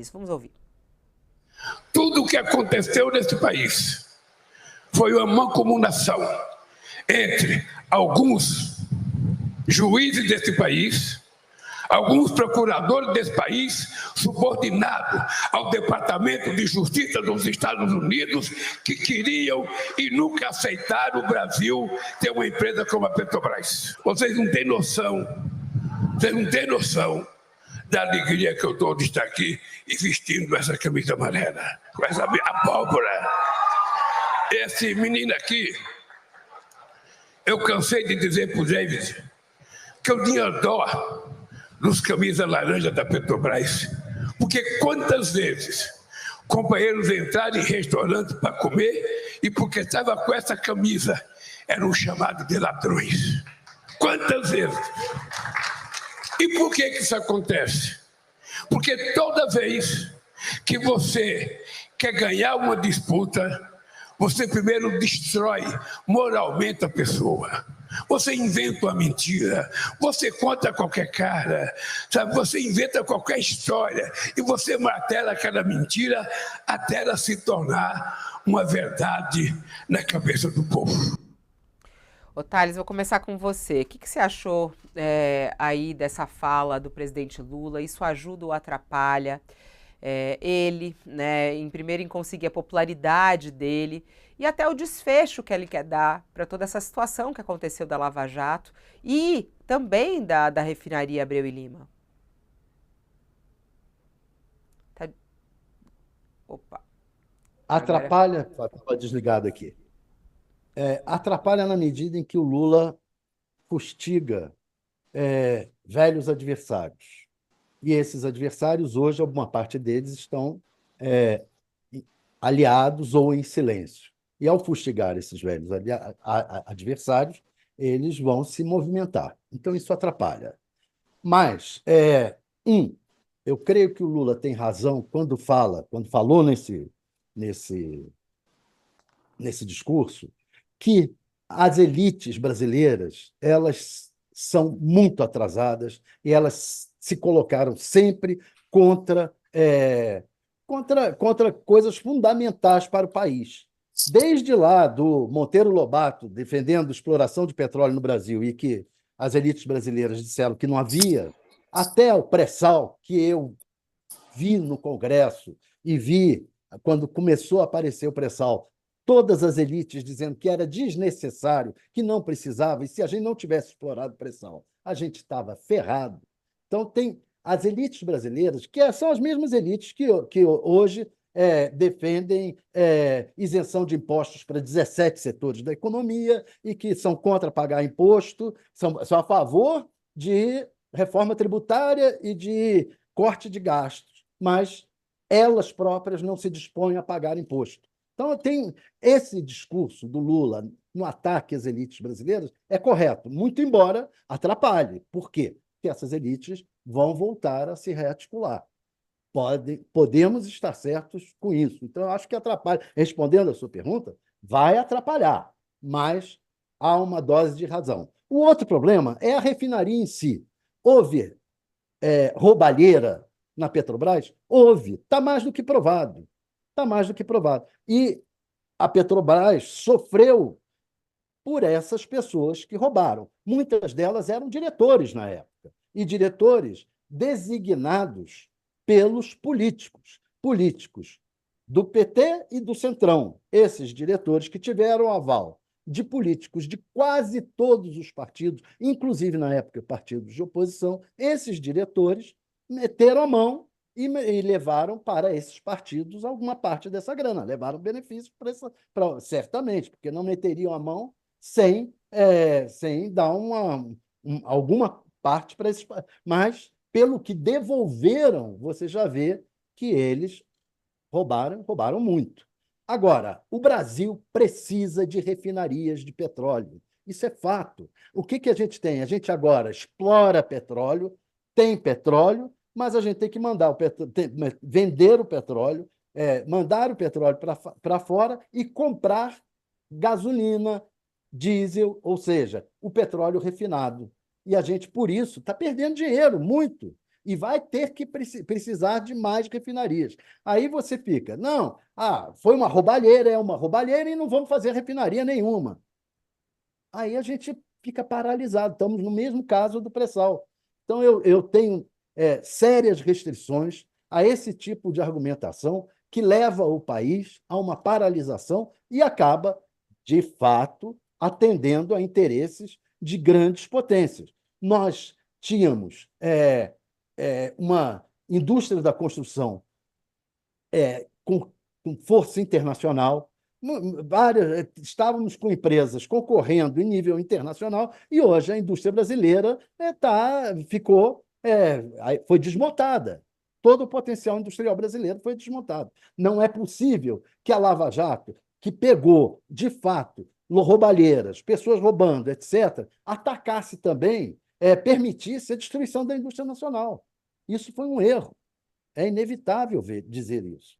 isso. Vamos ouvir. Tudo o que aconteceu nesse país foi uma mancomunação entre alguns juízes desse país, alguns procuradores desse país, subordinados ao Departamento de Justiça dos Estados Unidos, que queriam e nunca aceitaram o Brasil ter uma empresa como a Petrobras. Vocês não têm noção da alegria que eu estou de estar aqui e vestindo essa camisa amarela, com essa abóbora. Esse menino aqui, eu cansei de dizer para o David que eu tinha dó dos camisas laranja da Petrobras, porque quantas vezes companheiros entraram em restaurante para comer e porque estava com essa camisa eram chamados de ladrões. Quantas vezes? E por que isso acontece? Porque toda vez que você quer ganhar uma disputa, você primeiro destrói moralmente a pessoa. Você inventa uma mentira, você conta qualquer cara, sabe? Você inventa qualquer história e você martela aquela mentira até ela se tornar uma verdade na cabeça do povo. Ô, Thales, vou começar com você. O que você achou aí dessa fala do presidente Lula? Isso ajuda ou atrapalha ele, né, em conseguir a popularidade dele e até o desfecho que ele quer dar para toda essa situação que aconteceu da Lava Jato e também da refinaria Abreu e Lima? Tá... Opa. Atrapalha, estava desligado aqui. Atrapalha na medida em que o Lula fustiga velhos adversários. E esses adversários, hoje, alguma parte deles estão aliados ou em silêncio. E, ao fustigar esses velhos adversários, eles vão se movimentar. Então, isso atrapalha. Mas, eu creio que o Lula tem razão quando falou nesse discurso, que as elites brasileiras elas são muito atrasadas e elas se colocaram sempre contra coisas fundamentais para o país. Desde lá do Monteiro Lobato defendendo a exploração de petróleo no Brasil e que as elites brasileiras disseram que não havia, até o pré-sal, que eu vi no Congresso e vi quando começou a aparecer o pré-sal, todas as elites dizendo que era desnecessário, que não precisava, e se a gente não tivesse explorado o pré-sal, a gente estava ferrado. Então, tem as elites brasileiras, que são as mesmas elites que hoje defendem isenção de impostos para 17 setores da economia e que são contra pagar imposto, são a favor de reforma tributária e de corte de gastos, mas elas próprias não se dispõem a pagar imposto. Então, tem esse discurso do Lula no ataque às elites brasileiras é correto, muito embora atrapalhe. Por quê? Porque essas elites vão voltar a se rearticular. Podemos estar certos com isso. Então, eu acho que atrapalha. Respondendo a sua pergunta, vai atrapalhar, mas há uma dose de razão. O outro problema é a refinaria em si. Houve roubalheira na Petrobras? Houve. Está mais do que provado. Está mais do que provado. E a Petrobras sofreu por essas pessoas que roubaram. Muitas delas eram diretores na época, e diretores designados pelos políticos do PT e do Centrão. Esses diretores que tiveram aval de políticos de quase todos os partidos, inclusive, na época, partidos de oposição, esses diretores meteram a mão e levaram para esses partidos alguma parte dessa grana, levaram benefício certamente, porque não meteriam a mão sem dar alguma parte para esses. Mas, pelo que devolveram, você já vê que eles roubaram muito. Agora, o Brasil precisa de refinarias de petróleo. Isso é fato. O que a gente tem? A gente agora explora petróleo, tem petróleo, mas a gente tem que vender o petróleo, mandar o petróleo para fora e comprar gasolina, diesel, ou seja, o petróleo refinado. E a gente, por isso, está perdendo dinheiro, muito. e vai ter que precisar de mais refinarias. Aí você fica, não, foi uma roubalheira, é uma roubalheira e não vamos fazer refinaria nenhuma. Aí a gente fica paralisado, estamos no mesmo caso do pré-sal. Então, eu tenho sérias restrições a esse tipo de argumentação que leva o país a uma paralisação e acaba, de fato, atendendo a interesses de grandes potências. Nós tínhamos uma indústria da construção com força internacional, estávamos com empresas concorrendo em nível internacional e hoje a indústria brasileira foi desmontada. Todo o potencial industrial brasileiro foi desmontado. Não é possível que a Lava Jato, que pegou, de fato, roubalheiras, pessoas roubando, etc., atacasse também, permitisse a destruição da indústria nacional. Isso foi um erro. É inevitável dizer isso.